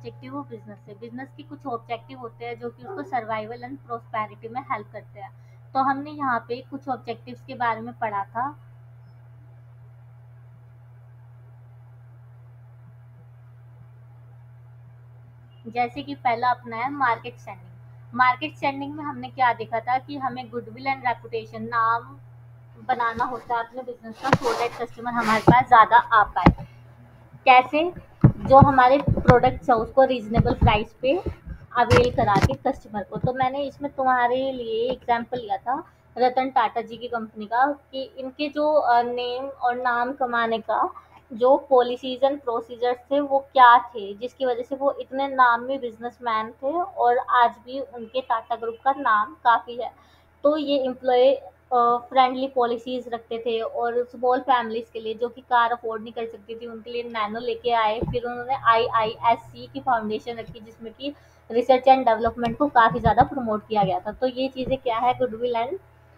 Objective of business है। Business के कुछ ऑब्जेक्टिव होते हैं जो कि उसको सर्वाइवल एंड प्रोस्पेरिटी में हेल्प करते हैं। तो हमने यहाँ पे कुछ ऑब्जेक्टिव्स के बारे में पढ़ा था। जैसे कि पहला अपना है मार्केट स्टैंडिंग। मार्केट स्टैंडिंग में हमने क्या देखा था कि हमें गुडविल एंड रेपुटेशन नाम बनाना होता है अपने बिजनेस का, सो दैट कस्टमर हमारे पास ज़्यादा आ पाए। कैसे? जो हमारे प्रोडक्ट्स है उसको रीजनेबल प्राइस पे अवेल करा के कस्टमर को। तो मैंने इसमें तुम्हारे लिए एग्जांपल लिया था रतन टाटा जी की कंपनी का, कि इनके जो नेम और नाम कमाने का जो पॉलिसीज एंड प्रोसीजर्स थे वो क्या थे, जिसकी वजह से वो इतने नामी बिजनेसमैन थे और आज भी उनके टाटा ग्रुप का नाम काफ़ी है। तो ये एम्प्लॉय फ्रेंडली पॉलिसीज रखते थे, और स्मॉल फैमिलीज के लिए जो कि कार अफोर्ड नहीं कर सकती थी उनके लिए नैनो लेके आए। फिर उन्होंने IISC की फाउंडेशन रखी जिसमें कि रिसर्च एंड डेवलपमेंट को काफ़ी ज़्यादा प्रमोट किया गया था। तो ये चीज़ें क्या है, गुडविल एंड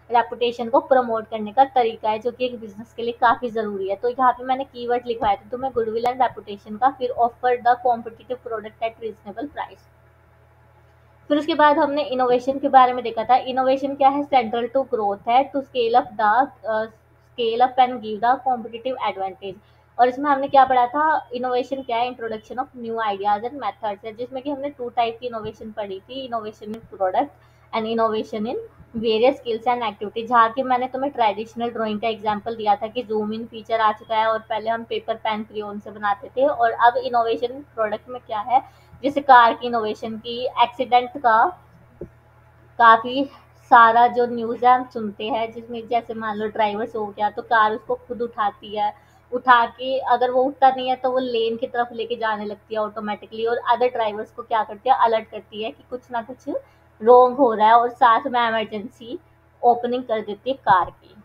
रेपुटेशन को प्रमोट करने का तरीका है जो कि एक बिजनेस के लिए काफ़ी ज़रूरी है। तो यहाँ पे मैंने कीवर्ड लिखवाए थे, तो मैं गुडविल एंड रेपुटेशन का, फिर offer the competitive product at reasonable price. फिर उसके बाद हमने इनोवेशन के बारे में देखा था। इनोवेशन क्या है, सेंट्रल टू ग्रोथ है, to scale up and give the competitive advantage. और इसमें हमने क्या पढ़ा था, इनोवेशन क्या है, introduction of new ideas and methods है, जिसमें कि हमने टू टाइप की इनोवेशन पढ़ी थी, innovation in product and innovation in various skills and activities. जहाँ की मैंने तुम्हें ट्रेडिशनल ड्राइंग का एग्जांपल दिया था कि जूम इन फीचर आ चुका है, और पहले हम पेपर पेन क्रेयॉन से बनाते थे, और अब इनोवेशन प्रोडक्ट में क्या है, जैसे कार की इनोवेशन की, एक्सीडेंट का काफ़ी सारा जो न्यूज़ है हम सुनते हैं, जिसमें जैसे मान लो ड्राइवर सो गया तो कार उसको खुद उठाती है, उठा के अगर वो उठता नहीं है तो वो लेन की तरफ लेके जाने लगती है ऑटोमेटिकली, और अदर ड्राइवर्स को क्या करती है, अलर्ट करती है कि कुछ ना कुछ रॉन्ग हो रहा है, और साथ में इमरजेंसी ओपनिंग कर देती है कार की।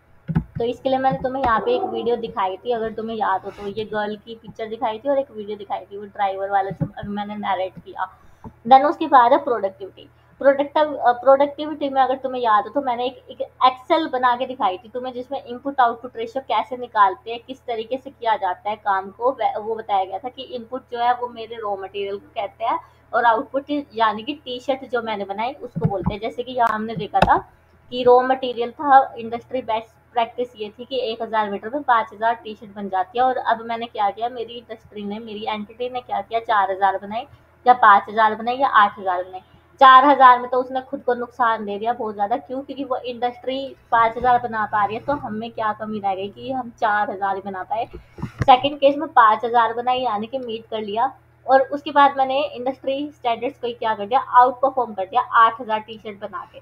तो इसके लिए मैंने तुम्हें यहाँ पे एक वीडियो दिखाई थी, अगर तुम्हें याद हो तो, ये गर्ल की पिक्चर दिखाई थी और एक वीडियो दिखाई थी वो ड्राइवर वाला जो मैंने नरेट किया। देन उसके बाद है प्रोडक्टिविटी। प्रोडक्टिविटी में अगर तुम्हें याद हो तो मैंने एक एक्सेल बना के दिखाई थी तुम्हें, जिसमें इनपुट आउटपुट रेशियो कैसे निकालते हैं, किस तरीके से किया जाता है काम को, वो बताया गया था कि इनपुट जो है वो मेरे रॉ मटेरियल को कहते हैं, और आउटपुट यानी कि टी शर्ट जो मैंने बनाई उसको बोलते हैं। जैसे कि यहाँ हमने देखा था कि रॉ मटेरियल था, इंडस्ट्री बेस्ट प्रैक्टिस ये थी कि 1000 मीटर में 5000 टी शर्ट बन जाती है, और अब मैंने क्या किया, मेरी इंडस्ट्री ने, मेरी एंटिटी ने क्या किया, 4000 बनाई, या 5000 बनाई, या 8000 बनाई। 4000 में तो उसने खुद को नुकसान दे दिया बहुत ज्यादा, क्यों, क्योंकि वो इंडस्ट्री 5000 बना पा रही है, तो हमें क्या कमी रह गई कि हम 4000 ही बना पाए। सेकंड केस में 5000 बनाई यानी कि मीट कर लिया, और उसके बाद मैंने इंडस्ट्री स्टैंडर्ड्स को क्या कर दिया, आउट परफॉर्म कर दिया 8000 टी शर्ट बना के।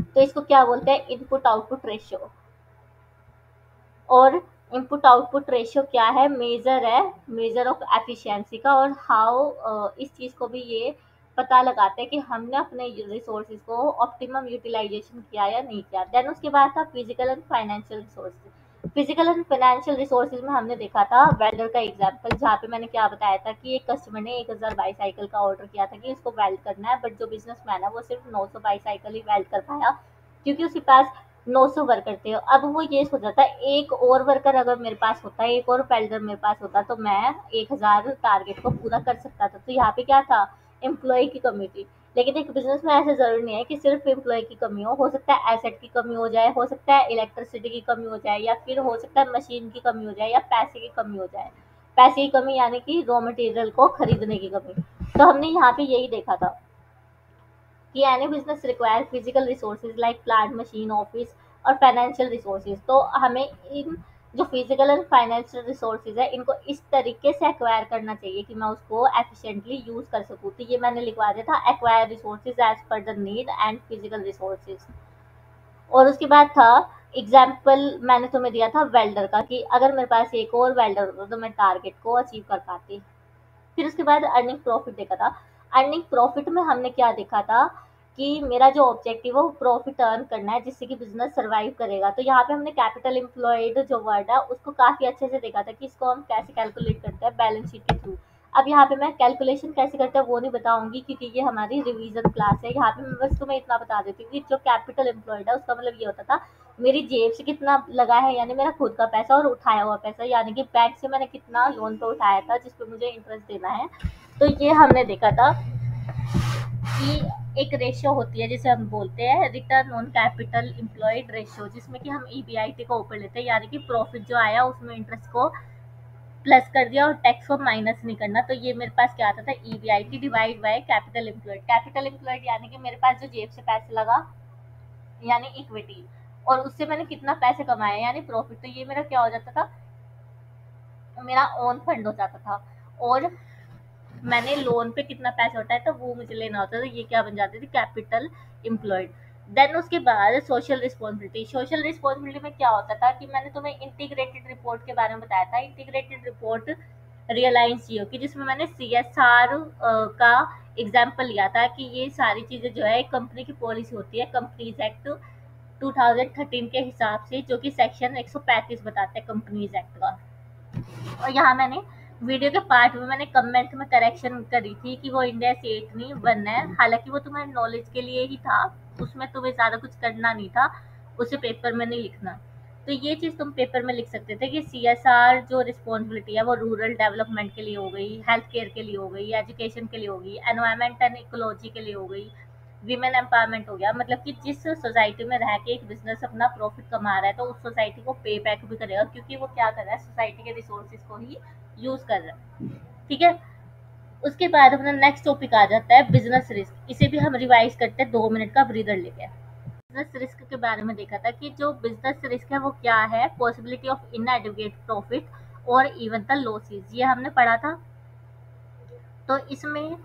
तो इसको क्या बोलते हैं, इनपुट आउटपुट रेशियो। और इनपुट आउटपुट रेशियो क्या है, मेजर है, मेजर ऑफ एफिशिएंसी का, और हाउ इस चीज़ को भी ये पता लगाते हैं कि हमने अपने रिसोर्सेज को ऑप्टिमम यूटिलाइजेशन किया या नहीं किया। देन उसके बाद था physical and financial resources. Physical and financial resources में हमने देखा था वेल्डर का एग्जांपल, जहाँ पे मैंने क्या बताया था कि एक कस्टमर ने 1000 बाईसाइकिल का ऑर्डर किया था कि इसको वेल्ड करना है, बट जो बिजनेसमैन है वो सिर्फ 900 बाईसाइकिल ही वेल्ड कर पाया, क्योंकि उसके पास 900 वर्कर थे। अब वो ये सोच रहा था एक और वर्कर अगर मेरे पास होता, एक और वेल्डर मेरे पास होता, तो मैं 1000 टारगेट को पूरा कर सकता था। तो यहाँ पे क्या था, एम्प्लॉय की कमी थी। लेकिन एक बिजनेस में ऐसा जरूरी नहीं है कि सिर्फ एम्प्लॉय की कमी हो सकता है एसेट की कमी हो जाए, हो सकता है इलेक्ट्रिसिटी की कमी हो जाए, या फिर हो सकता है मशीन की कमी हो जाए, या पैसे की कमी हो जाए। पैसे की कमी यानी कि रॉ मटेरियल को खरीदने की कमी। तो हमने यहाँ पे यही देखा था कि any business require physical resources like plant, machine, office, और फाइनेंशियल रिसोर्सेज। तो हमें इन जो फिजिकल एंड फाइनेंशियल रिसोर्सेज है इनको इस तरीके से एक्वायर करना चाहिए कि मैं उसको एफिशिएंटली यूज कर सकूँ। तो ये मैंने लिखवा दिया था, acquire resources as per the need and physical resources. और उसके बाद था एग्जाम्पल मैंने तुम्हें दिया था वेल्डर का, कि अगर मेरे पास एक और वेल्डर होता तो मैं टारगेट को अचीव कर पाती। फिर उसके बाद अर्निंग प्रॉफिट देखा था। अर्निंग प्रॉफिट में हमने क्या देखा था कि मेरा जो ऑब्जेक्टिव है वो प्रॉफिट अर्न करना है, जिससे कि बिजनेस सर्वाइव करेगा। तो यहाँ पे हमने कैपिटल एम्प्लॉयड जो वर्ड है उसको काफी अच्छे से देखा था कि इसको हम कैसे कैलकुलेट करते हैं बैलेंस शीट के थ्रू। अब यहाँ पे मैं कैलकुलेशन कैसे करते हैं वो नहीं बताऊंगी, क्योंकि ये हमारी रिवीजन क्लास है। यहाँ पे मैं बस तुम्हें इतना बता देती हूँ कि जो कैपिटल एम्प्लॉयड है उसका मतलब ये होता था मेरी जेब से कितना लगा है, यानी मेरा खुद का पैसा और उठाया हुआ पैसा, यानी कि बैंक से मैंने कितना लोन पे उठाया था जिस पे मुझे इंटरेस्ट देना है। तो ये हमने देखा था कि एक रेशियो होती है जिसे हम बोलते हैं return on capital employed ratio, जिसमें कि हम ईबीआईटी को ऊपर लेते हैं, यानी कि प्रॉफिट जो आया उसमें इंटरेस्ट को प्लस कर दिया और टैक्स को माइनस नहीं करना। तो ये मेरे पास क्या आता था, EBIT divide by capital employed. Capital employed यानी कि मेरे पास जो जेब से पैसे लगा, यानी इक्विटी, और उससे मैंने कितना पैसे कमाए यानी प्रॉफिट। तो ये मेरा क्या हो जाता था, मेरा ओन फंड हो जाता था। और मैंने लोन पे कितना पैसा उठाया था वो मुझे लेना होता था, ये क्या बन जाती थी, कैपिटल एम्प्लॉयड। देन उसके बाद सोशल रिस्पॉन्सिबिलिटी। सोशल रिस्पॉन्सिबिलिटी में क्या होता था कि मैंने तुम्हें इंटीग्रेटेड रिपोर्ट के बारे में बताया था। इंटीग्रेटेड रिपोर्ट रियलायंस जियो की, जिसमें मैंने सीएसआर का एग्जाम्पल लिया था कि ये सारी चीजें जो है एक कंपनी की पॉलिसी होती है, कंपनीज एक्ट 2013 के हिसाब से, जो कि सेक्शन 135 बताते हैं कंपनीज एक्ट का। और यहाँ मैंने वीडियो के पार्ट में मैंने कमेंट में करेक्शन करी थी कि वो इंडिया से एट नहीं बनना है, हालांकि वो तुम्हारे नॉलेज के लिए ही था, उसमें तुम्हें ज़्यादा कुछ करना नहीं था, उसे पेपर में नहीं लिखना। तो ये चीज़ तुम पेपर में लिख सकते थे कि सीएसआर जो रिस्पॉन्सिबिलिटी है वो रूरल डेवलपमेंट के लिए हो गई, हेल्थ केयर के लिए हो गई, एजुकेशन के लिए हो गई, एनवायरमेंट एंड इकोलॉजी के लिए हो गई, वीमेन एम्पावरमेंट हो गया। मतलब कि जिस सोसाइटी में रह के एक बिजनेस अपना प्रॉफिट कमा रहा है तो उस सोसाइटी को पे बैक भी करेगा, क्योंकि वो क्या कर रहा है, सोसाइटी के रिसोर्सेज को ही यूज कर रहा है। ठीक है। उसके बाद अपना नेक्स्ट टॉपिक आ जाता है बिजनेस रिस्क। इसे भी हम रिवाइज करते हैं 2 मिनट का ब्रीदर लेके। बिजनेस रिस्क के बारे में देखा था कि जो बिजनेस रिस्क है वो क्या है, पॉसिबिलिटी ऑफ इनएडिक्वेट प्रॉफिट और इवन द लॉसेस, ये हमने पढ़ा था। तो इसमें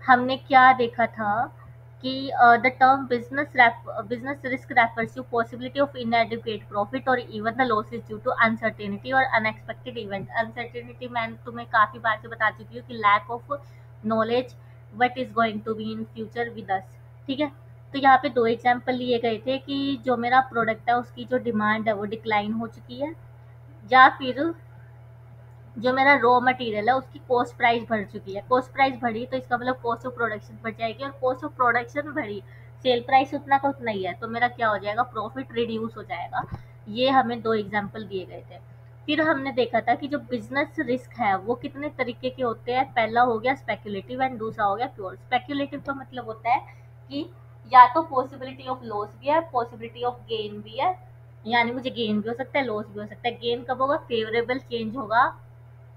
हमने क्या देखा था कि the term business risk refers to possibility of inadequate profit और even the losses due to uncertainty और अनएक्सपेक्टेड इवेंट। अनसर्टेनिटी मैं तुम्हें काफ़ी बार से बता चुकी हूँ कि lack of knowledge what is going to be in future with us. ठीक है। तो यहाँ पे 2 एग्जाम्पल लिए गए थे कि जो मेरा प्रोडक्ट है उसकी जो डिमांड है वो डिक्लाइन हो चुकी है, या फिर जो मेरा रॉ मटेरियल है उसकी कॉस्ट प्राइस बढ़ चुकी है। कॉस्ट प्राइस बढ़ी तो इसका मतलब कॉस्ट ऑफ प्रोडक्शन बढ़ जाएगी, और कॉस्ट ऑफ प्रोडक्शन बढ़ी, सेल प्राइस उतना का उतना ही है, तो मेरा क्या हो जाएगा, प्रॉफिट रिड्यूस हो जाएगा। ये हमें 2 एग्जाम्पल दिए गए थे। फिर हमने देखा था कि जो बिजनेस रिस्क है वो कितने तरीके के होते हैं। पहला हो गया स्पेक्यूलेटिव एंड दूसरा हो गया प्योर। स्पेक्यूलेटिव का मतलब होता है कि या तो पॉसिबिलिटी ऑफ लॉस भी है, पॉसिबिलिटी ऑफ गेन भी है, यानी मुझे गेन भी हो सकता है, लॉस भी हो सकता है। गेन कब होगा, फेवरेबल चेंज होगा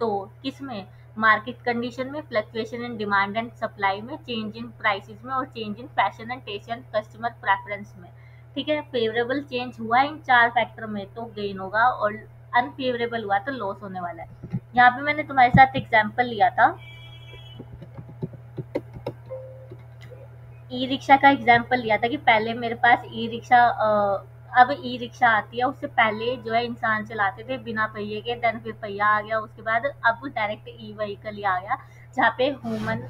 तो किसमें, मार्केट कंडीशन में, fluctuation in demand and supply में, चेंज इन प्राइसेस में, और change in fashion and taste and customer preference में। ठीक है। फेवरेबल चेंज हुआ इन 4 फैक्टर में तो गेन होगा, और अनफेवरेबल हुआ तो लॉस होने वाला है। यहाँ पे मैंने तुम्हारे साथ एग्जाम्पल लिया था, ई रिक्शा का एग्जाम्पल लिया था कि पहले मेरे पास ई रिक्शा अब ई रिक्शा आती है, उससे पहले जो है इंसान चलाते थे बिना पहिए के, देन फिर पहिया आ गया, उसके बाद अब डायरेक्ट ई व्हीकल ही आ गया, जहाँ पे ह्यूमन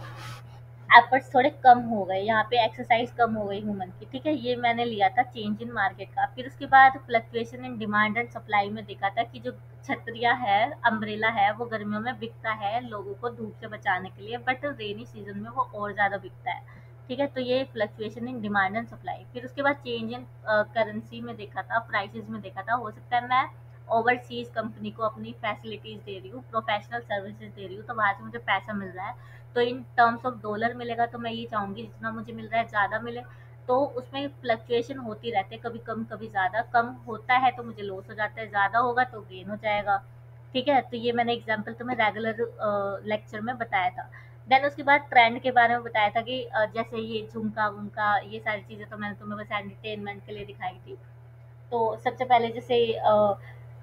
एफर्ट्स थोड़े कम हो गए, यहाँ पे एक्सरसाइज कम हो गई ह्यूमन की। ठीक है। ये मैंने लिया था चेंज इन मार्केट का। फिर उसके बाद fluctuation in demand and supply में देखा था कि जो छतरिया है, अम्ब्रेला है, वो गर्मियों में बिकता है लोगों को धूप से बचाने के लिए, बट रेनी सीजन में वो और ज़्यादा बिकता है। ठीक है। तो ये fluctuation in demand and supply. फिर उसके बाद चेंज इन करेंसी में देखा था, प्राइसेस में देखा था। हो सकता है मैं ओवरसीज कंपनी को अपनी फैसिलिटीज दे रही हूँ, प्रोफेशनल सर्विसेज दे रही हूँ, तो वहाँ से मुझे पैसा मिल रहा है, तो इन टर्म्स ऑफ डॉलर मिलेगा, तो मैं ये चाहूँगी जितना मुझे मिल रहा है ज़्यादा मिले। तो उसमें फ्लक्चुएशन होती रहती है, कभी कम कभी ज़्यादा। कम होता है तो मुझे लॉस हो जाता है, ज़्यादा होगा तो गेन हो जाएगा। ठीक है। तो ये मैंने एग्जाम्पल तुम्हें रेगुलर लेक्चर में बताया था। देन उसके बाद ट्रेंड के बारे में बताया था कि जैसे ये झुमका वुमका, ये सारी चीज़ें तो मैंने तुम्हें बस एंटरटेनमेंट के लिए दिखाई थी। तो सबसे पहले जैसे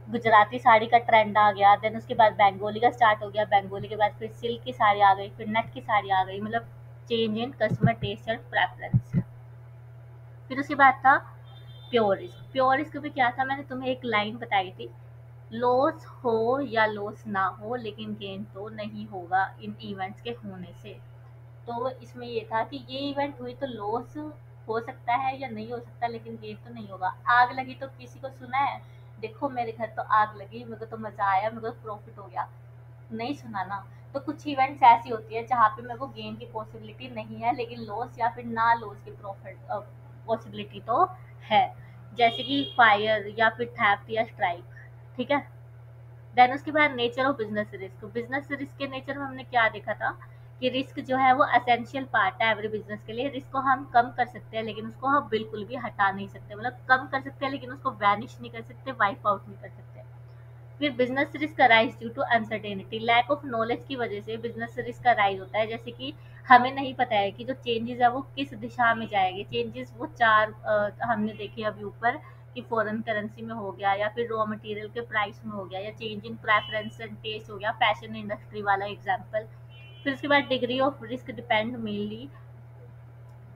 गुजराती साड़ी का ट्रेंड आ गया, देन उसके बाद बंगाली का स्टार्ट हो गया, बंगाली के बाद फिर सिल्क की साड़ी आ गई, फिर नेट की साड़ी आ गई, मतलब change in customer taste and preference. फिर उसके बाद था प्योर रिस्क। प्योर रिस्क भी क्या था, मैंने तुम्हें एक लाइन बताई थी, लॉस हो या लॉस ना हो लेकिन गेन तो नहीं होगा इन इवेंट्स के होने से। तो इसमें ये था कि ये इवेंट हुई तो लॉस हो सकता है या नहीं हो सकता, लेकिन गेन तो नहीं होगा। आग लगी तो किसी को सुना है, देखो मेरे घर तो आग लगी, मेरे को तो मजा आया, मेरे को प्रॉफिट हो गया, नहीं सुना ना। तो कुछ इवेंट्स ऐसी होती है जहाँ पे मेरे को गेन की पॉसिबिलिटी नहीं है, लेकिन लॉस या फिर ना लॉस की प्रॉफिट पॉसिबिलिटी तो है। जैसे कि फायर या फिर थेफ्ट या स्ट्राइक। ठीक है। देन उसके बाद nature of business risk. Business risk के नेचर में हमने क्या देखा था कि रिस्क जो है वो असेंशियल पार्ट है एवरी बिजनेस के लिए। रिस्क को हम कम कर सकते हैं लेकिन उसको हम बिल्कुल भी हटा नहीं सकते, मतलब कम कर सकते हैं लेकिन उसको वैनिश नहीं कर सकते, वाइप आउट नहीं कर सकते। फिर business risk arise due to uncertainty. Lack of knowledge की वजह से बिजनेस रिस्क अराइज होता है, जैसे कि हमें नहीं पता है कि जो चेंजेस है वो किस दिशा में जाएंगे। चेंजेस वो चार हमने देखे अभी ऊपर कि फॉरेन करेंसी में हो गया, या फिर रॉ मटेरियल के प्राइस में हो गया, या change in preference and taste हो गया, फैशन इंडस्ट्री वाला एग्जांपल। फिर उसके बाद degree of risk depend mainly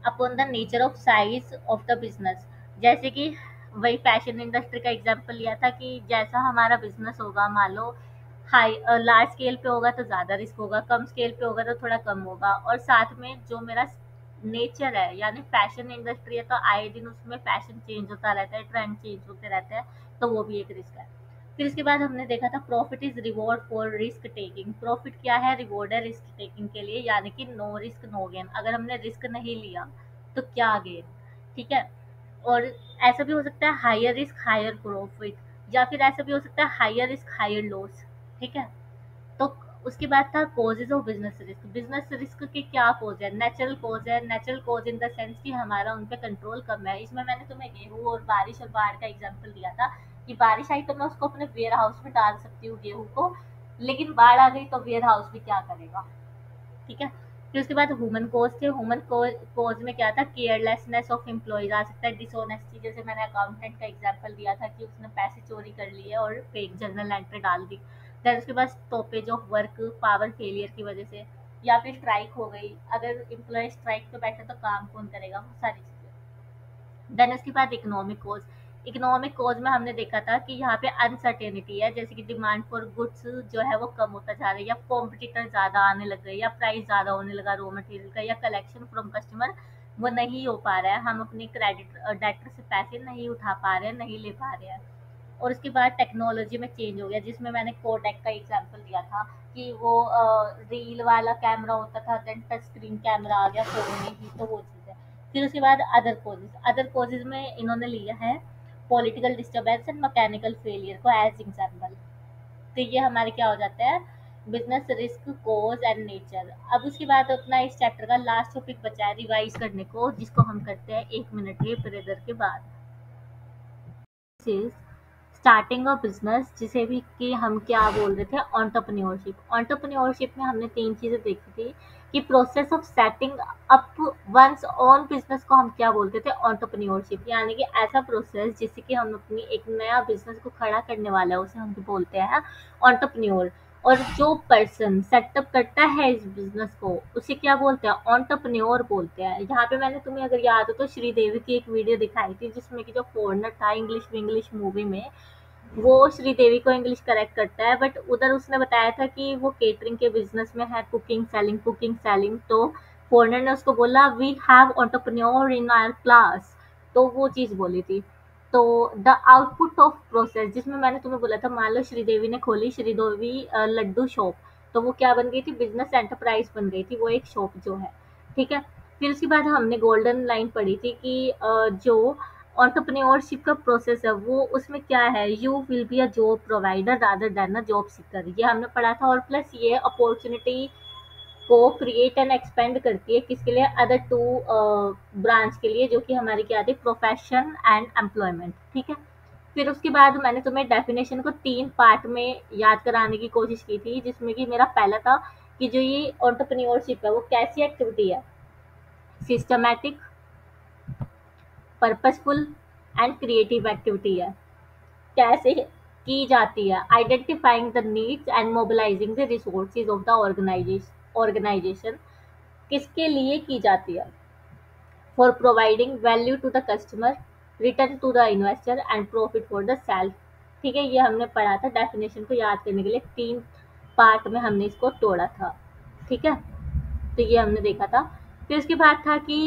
upon the nature of size of the business. जैसे कि वही फैशन इंडस्ट्री का एग्जांपल लिया था कि जैसा हमारा बिजनेस होगा, मान लो हाई लार्ज स्केल पे होगा तो ज़्यादा रिस्क होगा, कम स्केल पे होगा तो थोड़ा कम होगा। और साथ में जो मेरा नेचर है, यानी फैशन इंडस्ट्री है तो आए दिन उसमें फैशन चेंज होता रहता है, ट्रेंड चेंज होते रहते हैं, तो वो भी एक रिस्क है। फिर इसके बाद हमने देखा था profit is reward for risk taking. Profit क्या है? रिवॉर्ड है रिस्क टेकिंग के लिए, यानी कि नो रिस्क नो गेन। अगर हमने रिस्क नहीं लिया तो क्या गेन। ठीक है। और ऐसा भी हो सकता है हायर रिस्क हायर प्रॉफिट, या फिर ऐसा भी हो सकता है हायर रिस्क हायर लॉस। ठीक है। तो उसके बाद था causes of business risk. Business risk के क्या कॉज है? नेचुरल कॉज है। Natural cause in the sense कि हमारा उन पे कंट्रोल कम है। इसमें मैंने तुम्हें गेहूं और बारिश और बाढ़ का एग्जांपल दिया था कि बारिश आई तो मैं उसको अपने वेयर हाउस में डाल सकती हूँ गेहूं को, लेकिन बाढ़ आ गई तो वेयर हाउस भी क्या करेगा। ठीक है। फिर उसके बाद ह्यूमन कोज थे। ह्यूमन कोज में क्या था? केयरलेसनेस ऑफ एम्प्लॉयज आ सकता है, डिसऑनेस्टी, जैसे मैंने अकाउंटेंट का एग्जांपल दिया था कि उसने पैसे चोरी कर लिए और फेक जर्नल एंट्री डाल दी। देन उसके बाद stoppage of work, power failure की वजह से, या फिर स्ट्राइक हो गई। अगर एम्प्लॉय स्ट्राइक पे बैठे तो काम कौन करेगा, वो सारी चीजें। देन उसके बाद इकोनॉमिक कॉज। इकोनॉमिक कॉज में हमने देखा था कि यहाँ पे अनसर्टेनिटी है, जैसे कि डिमांड फॉर गुड्स जो है वो कम होता जा रहा है, या कॉम्पिटिटर ज्यादा आने लग गए, या प्राइस ज्यादा होने लगा रॉ मटेरियल का, या कलेक्शन फ्रॉम कस्टमर वो नहीं हो पा रहा है, हम अपने क्रेडिट डेटर से पैसे नहीं उठा पा रहे हैं, नहीं ले पा रहे हैं। और उसके बाद टेक्नोलॉजी में चेंज हो गया, जिसमें मैंने कोडेक का एग्जांपल दिया था कि वो रील वाला कैमरा होता था, देन टच स्क्रीन कैमरा आ गया फोन में ही, तो वो चीज़ है। फिर उसके बाद अदर कोजेज। अदर कोजेज में इन्होंने लिया है political disturbance and mechanical failure को एज एग्जाम्पल। तो ये हमारे क्या हो जाता है? Business risk, cause and nature. अब उसके बाद अपना इस चैप्टर का लास्ट टॉपिक बचा है रिवाइज करने को, जिसको हम करते हैं 1 मिनट के ब्रेदर के बाद। स्टार्टिंग ऑफ बिजनेस, जिसे भी कि हम क्या बोल रहे थे, एंटरप्रेन्योरशिप। एंटरप्रेन्योरशिप में हमने तीन चीजें देखी थी कि process of setting up one's own business को हम क्या बोलते थे? एंटरप्रेन्योरशिप। यानी कि ऐसा प्रोसेस जिससे कि हम अपनी एक नया बिजनेस को खड़ा करने वाला है उसे हम बोलते हैं एंटरप्रेन्योर। और जो पर्सन सेटअप करता है इस बिजनेस को उसे क्या बोलते हैं? एंटरप्रेन्योर बोलते हैं। यहाँ पे मैंने तुम्हें अगर याद हो तो श्रीदेवी की एक वीडियो दिखाई थी जिसमें कि जो फॉरनर था इंग्लिश मूवी में, वो श्रीदेवी को इंग्लिश करेक्ट करता है, बट उधर उसने बताया था कि वो केटरिंग के बिजनेस में है, कुकिंग सेलिंग। तो फॉरनर ने उसको बोला we have entrepreneur in our class, तो वो चीज़ बोली थी। तो द आउटपुट ऑफ प्रोसेस, जिसमें मैंने तुम्हें बोला था, मान लो श्रीदेवी ने खोली श्रीदेवी लड्डू शॉप, तो वो क्या बन गई थी? बिजनेस एंटरप्राइज बन गई थी, वो एक शॉप जो है। ठीक है। फिर उसके बाद हमने गोल्डन लाइन पढ़ी थी कि जो एंटरप्रेन्योरशिप का प्रोसेस है वो उसमें क्या है? You will be a job provider rather than a job seeker, ये हमने पढ़ा था। और प्लस ये अपॉर्चुनिटी को क्रिएट एंड एक्सपेंड करती है, किसके लिए? अदर टू ब्रांच के लिए, जो कि हमारी क्या थी? Profession and employment. ठीक है। फिर उसके बाद मैंने तुम्हें डेफिनेशन को 3 पार्ट में याद कराने की कोशिश की थी, जिसमें कि मेरा पहला था कि जो ये एंटरप्रेन्योरशिप है वो कैसी एक्टिविटी है? Systematic, purposeful and creative activity है। कैसे की जाती है? Identifying the needs and mobilising the resources of the organisation. किसके लिए की जाती है? For providing value to the customer, return to the investor and profit for the self. ठीक है। ये हमने पढ़ा था। डेफिनेशन को याद करने के लिए 3 पार्ट में हमने इसको तोड़ा था। ठीक है। तो ये हमने देखा था। फिर उसके बाद था कि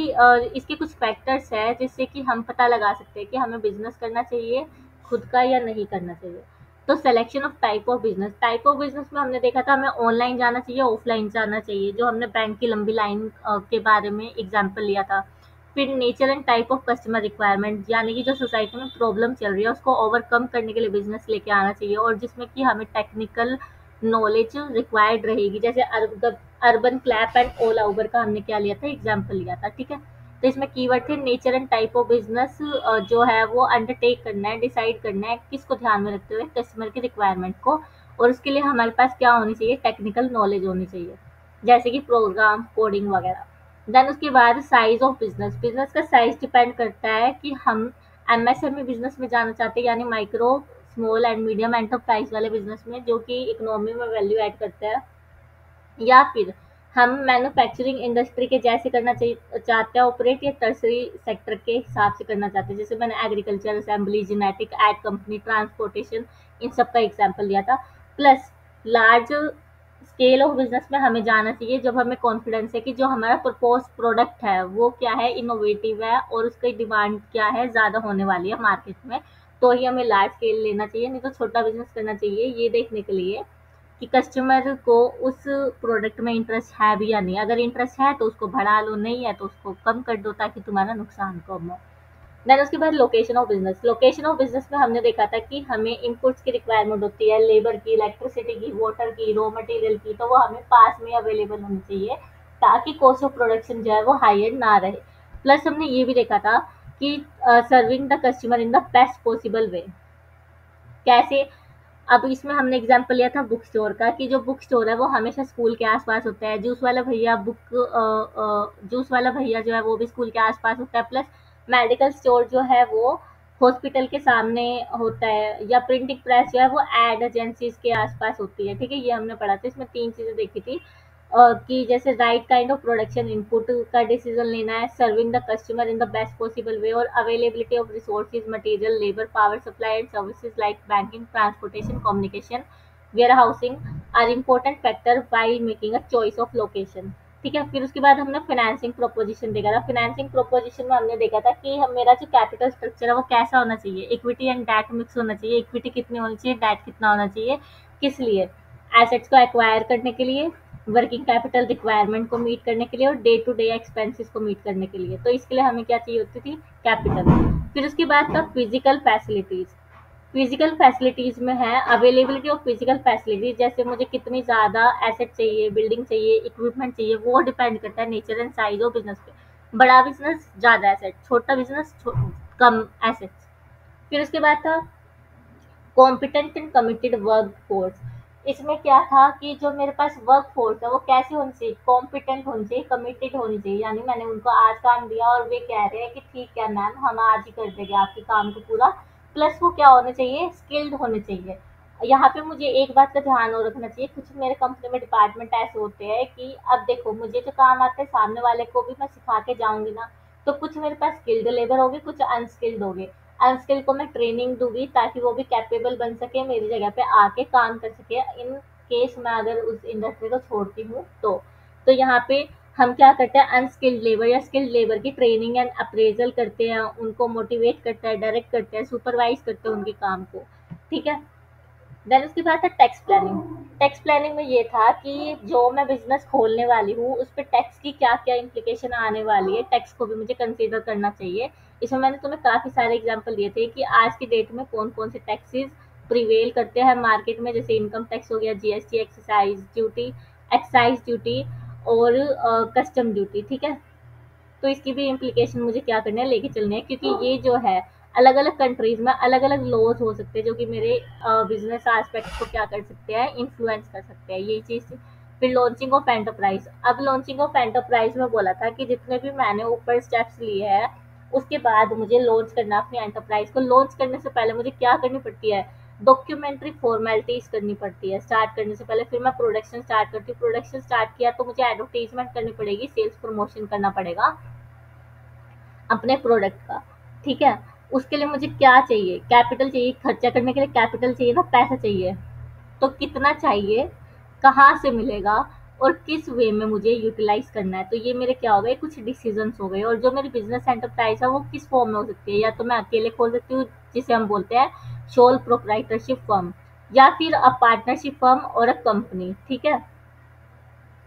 इसके कुछ फैक्टर्स है जिससे कि हम पता लगा सकते हैं कि हमें बिजनेस करना चाहिए खुद का या नहीं करना चाहिए। तो selection of type of business में हमने देखा था हमें ऑनलाइन जाना चाहिए, ऑफलाइन जाना चाहिए, जो हमने बैंक की लंबी लाइन के बारे में एग्जाम्पल लिया था। फिर nature and type of customer requirement, यानी कि जो सोसाइटी में प्रॉब्लम चल रही है उसको ओवरकम करने के लिए बिजनेस लेके आना चाहिए, और जिसमें कि हमें टेक्निकल नॉलेज रिक्वायर्ड रहेगी। जैसे अर्बन क्लैप एंड ओला उबर का हमने क्या लिया था, एग्जाम्पल लिया था, ठीक है। तो इसमें कीवर्ड थे nature and type of business, जो है वो अंडरटेक करना है, डिसाइड करना है किसको ध्यान में रखते हुए, कस्टमर की रिक्वायरमेंट को, और उसके लिए हमारे पास क्या होनी चाहिए, टेक्निकल नॉलेज होनी चाहिए, जैसे कि प्रोग्राम कोडिंग वगैरह। देन उसके बाद साइज ऑफ बिजनेस, बिजनेस का साइज डिपेंड करता है कि हम एमएसएमई बिजनेस में जाना चाहते हैं, यानी micro small and medium enterprise वाले बिजनेस में, जो कि इकोनॉमी में वैल्यू ऐड करता है, या फिर हम मैन्युफैक्चरिंग इंडस्ट्री के जैसे करना चाहिए चाहते हैं ऑपरेट, या टर्सरी सेक्टर के हिसाब से करना चाहते हैं, जैसे मैंने agriculture, assembly, genetic, ad company, transportation, इन सब का एग्जांपल दिया था। Plus large scale of business में हमें जाना चाहिए जब हमें कॉन्फिडेंस है कि जो हमारा प्रपोज प्रोडक्ट है वो क्या है, इनोवेटिव है, और उसकी डिमांड क्या है, ज़्यादा होने वाली है मार्केट में, तो ही हमें लार्ज स्केल लेना चाहिए, नहीं तो छोटा बिजनेस करना चाहिए, ये देखने के लिए कि कस्टमर को उस प्रोडक्ट में इंटरेस्ट है भी या नहीं। अगर इंटरेस्ट है तो उसको बढ़ा लो, नहीं है तो उसको कम कर दो, ताकि तुम्हारा नुकसान कम हो। देन उसके बाद location of business, location of business में हमने देखा था कि हमें इनपुट्स की रिक्वायरमेंट होती है, लेबर की, इलेक्ट्रिसिटी की, वाटर की, रॉ मटेरियल की, तो वो हमें पास में अवेलेबल होनी चाहिए, ताकि कॉस्ट ऑफ प्रोडक्शन जो है वो हायर ना रहे। प्लस हमने ये भी देखा था कि serving the customer in the best possible वे, कैसे। अब इसमें हमने एग्जांपल लिया था बुक स्टोर का, कि जो बुक स्टोर है वो हमेशा स्कूल के आसपास होता है, जूस वाला भैया जो है वो भी स्कूल के आसपास होता है, प्लस मेडिकल स्टोर जो है वो हॉस्पिटल के सामने होता है, या प्रिंटिंग प्रेस जो है वो एड एजेंसीज के आसपास होती है, ठीक है। ये हमने पढ़ा था, इसमें तीन चीजें देखी थी, कि जैसे right kind of production input का डिसीजन लेना है, serving the customer in the best possible way, और availability of resources, material, labour, power supply and services like banking, transportation, communication, warehousing are important factor while making a choice of location, ठीक है। फिर उसके बाद हमने financing proposition देखा था। Financing proposition में हमने देखा था कि हम मेरा जो कैपिटल स्ट्रक्चर है वो कैसा होना चाहिए, इक्विटी एंड डेट मिक्स होना चाहिए, इक्विटी कितनी होनी चाहिए, डेट कितना होना चाहिए, किस लिए, एसेट्स को एक्वायर करने के लिए, वर्किंग कैपिटल रिक्वायरमेंट को मीट करने के लिए, और डे टू डे एक्सपेंसेस को मीट करने के लिए। तो इसके लिए हमें क्या चाहिए होती थी, कैपिटल। फिर उसके बाद था फिजिकल फैसिलिटीज। फिजिकल फैसिलिटीज में है अवेलेबिलिटी ऑफ फिजिकल फैसिलिटीज, जैसे मुझे कितनी ज़्यादा एसेट चाहिए, बिल्डिंग चाहिए, इक्विपमेंट चाहिए, वो डिपेंड करता है nature and size of business पे। बड़ा बिजनेस ज़्यादा एसेट, छोटा बिजनेस कम एसेट्स। फिर उसके बाद था competent and committed work force. इसमें क्या था कि जो मेरे पास वर्क फोर्स है वो कैसी होनी चाहिए, कॉम्पिटेंट होनी चाहिए, कमिटेड होनी चाहिए, यानी मैंने उनको आज काम दिया और वे कह रहे हैं कि ठीक है मैम हम आज ही कर देंगे आपके काम को पूरा। प्लस वो क्या होने चाहिए, स्किल्ड होने चाहिए। यहाँ पे मुझे एक बात का ध्यान और रखना चाहिए, कुछ मेरे कंपनी में डिपार्टमेंट ऐसे होते हैं कि अब देखो मुझे जो काम आता है सामने वाले को भी मैं सिखा के जाऊंगी ना, तो कुछ मेरे पास स्किल्ड लेबर होगी, कुछ अनस्किल्ड होगी। अनस्किल को मैं ट्रेनिंग दूंगी ताकि वो भी कैपेबल बन सके, मेरी जगह पे आके काम कर सके, इन केस मैं अगर उस इंडस्ट्री को छोड़ती हूँ तो यहाँ पे हम क्या करते हैं, अनस्किल्ड लेबर या स्किल्ड लेबर की ट्रेनिंग एंड अप्रेजल करते हैं, उनको मोटिवेट करते हैं, डायरेक्ट करते हैं, सुपरवाइज करते हैं उनके काम को, ठीक है। देन उसके बाद था टैक्स प्लानिंग। टैक्स प्लानिंग में ये था कि जो मैं बिजनेस खोलने वाली हूँ उस पर टैक्स की क्या क्या इम्प्लीकेशन आने वाली है, टैक्स को भी मुझे कंसीडर करना चाहिए। इसमें मैंने तुम्हें काफ़ी सारे एग्जांपल दिए थे कि आज की डेट में कौन कौन से टैक्सेस प्रिवेल करते हैं मार्केट में, जैसे इनकम टैक्स हो गया, जीएसटी, एक्साइज ड्यूटी और कस्टम ड्यूटी, ठीक है। तो इसकी भी इम्प्लीकेशन मुझे क्या करने हैं, लेके चलने हैं, क्योंकि ये जो है अलग अलग कंट्रीज में अलग अलग लॉज हो सकते हैं जो कि मेरे बिजनेस एस्पेक्ट को क्या कर सकते हैं, इन्फ्लुएंस कर सकते हैं, ये चीज़। फिर लॉन्चिंग ऑफ एंटरप्राइज। अब लॉन्चिंग ऑफ एंटरप्राइज में बोला था कि जितने भी मैंने ऊपर स्टेप्स लिए हैं उसके बाद मुझे लॉन्च करना अपनी एंटरप्राइज को। लॉन्च करने से पहले मुझे क्या करनी पड़ती है, डॉक्यूमेंट्री फॉर्मेलिटीज करनी पड़ती है स्टार्ट करने से पहले। फिर मैं प्रोडक्शन स्टार्ट करती हूँ, प्रोडक्शन स्टार्ट किया तो मुझे एडवर्टीजमेंट करनी पड़ेगी, सेल्स प्रमोशन करना पड़ेगा अपने प्रोडक्ट का, ठीक है। उसके लिए मुझे क्या चाहिए, कैपिटल चाहिए, खर्चा करने के लिए कैपिटल चाहिए ना, पैसा चाहिए, तो कितना चाहिए, कहाँ से मिलेगा, और किस वे में मुझे यूटिलाइज करना है। तो ये मेरे क्या हो गए, कुछ डिसीजंस हो गए। और जो मेरी बिजनेस एंटरप्राइज है वो किस फॉर्म में हो सकती है, या तो मैं अकेले खोल सकती हूँ जिसे हम बोलते हैं सोल प्रोप्राइटरशिप फर्म, या फिर अ पार्टनरशिप फर्म और अ कंपनी, ठीक है।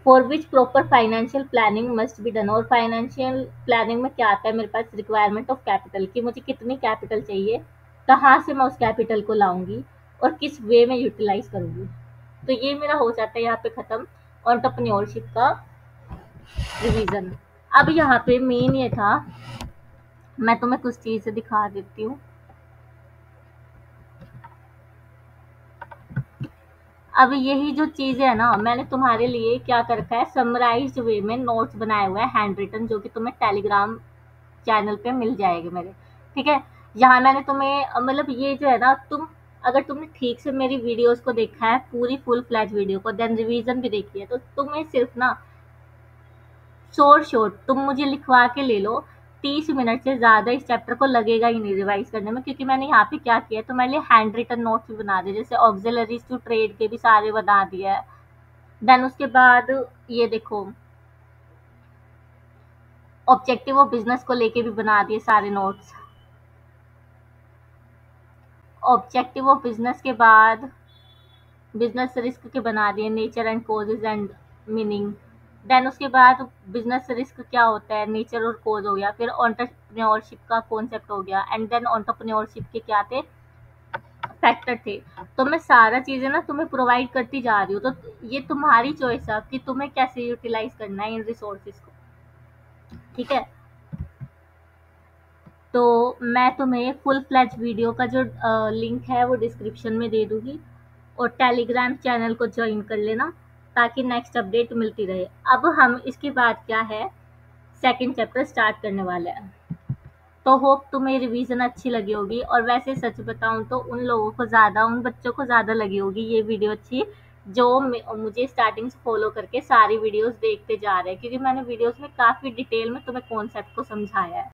For which proper financial planning must be done. और फाइनेंशियल प्लानिंग में क्या आता है मेरे पास, रिक्वायरमेंट ऑफ कैपिटल, कि मुझे कितनी कैपिटल चाहिए, कहाँ से मैं उस कैपिटल को लाऊंगी और किस वे में यूटिलाइज करूंगी। तो ये मेरा हो जाता है यहाँ पे खत्म एंटरप्रेन्योरशिप का रिवीजन। अब यहाँ पे मेन ये था, मैं तुम्हें कुछ चीज़ें दिखा देती हूँ। अब यही जो चीज़ें है ना, मैंने तुम्हारे लिए क्या कर रखा है, समराइज्ड वे में नोट्स बनाए हुए हैं हैंड रिटन, जो कि तुम्हें टेलीग्राम चैनल पे मिल जाएंगे मेरे। ठीक है, यहाँ मैंने तुम्हें मतलब ये जो है ना, तुम अगर तुमने ठीक से मेरी वीडियोस को देखा है, पूरी फुल फ्लैज वीडियो को, देन रिवीजन भी देखी है, तो तुम्हें सिर्फ ना शोर तुम मुझे लिखवा के ले लो, 30 मिनट से ज़्यादा इस चैप्टर को लगेगा ही नहीं रिवाइज करने में, क्योंकि मैंने यहाँ पे क्या किया है, तुम्हारे लिए हैंड रिटन नोट्स भी बना दिए, जैसे ऑक्सिलरीज टू ट्रेड के भी सारे बना दिए है। देन उसके बाद ये देखो, ऑब्जेक्टिव ऑफ बिजनेस को लेके भी बना दिए सारे नोट्स। ऑब्जेक्टिव ऑफ बिजनेस के बाद बिजनेस रिस्क के बना दिए, nature and causes and meaning. Then उसके बाद बिजनेस रिस्क क्या होता है, नेचर और कोज हो गया, फिर एंटरप्रेन्योरशिप का कॉन्सेप्ट हो गया, एंड देन एंटरप्रेन्योरशिप के क्या थे, फैक्टर थे। तो मैं सारा चीज़ें ना तुम्हें प्रोवाइड करती जा रही हूँ, तो ये तुम्हारी चॉइस है कि तुम्हें कैसे यूटिलाइज करना है इन रिसोर्सेज को। ठीक है, तो मैं तुम्हें फुल फ्लैज वीडियो का जो लिंक है वो डिस्क्रिप्शन में दे दूंगी, और टेलीग्राम चैनल को ज्वाइन कर लेना ताकि नेक्स्ट अपडेट मिलती रहे। अब हम इसके बाद क्या है, सेकंड चैप्टर स्टार्ट करने वाले हैं। तो होप तुम्हें रिवीजन अच्छी लगी होगी, और वैसे सच बताऊं तो उन लोगों को ज़्यादा, उन बच्चों को ज़्यादा लगी होगी ये वीडियो अच्छी, जो मुझे स्टार्टिंग से फॉलो करके सारी वीडियोस देखते जा रहे हैं, क्योंकि मैंने वीडियोस में काफ़ी डिटेल में तुम्हें कॉन्सेप्ट को समझाया है।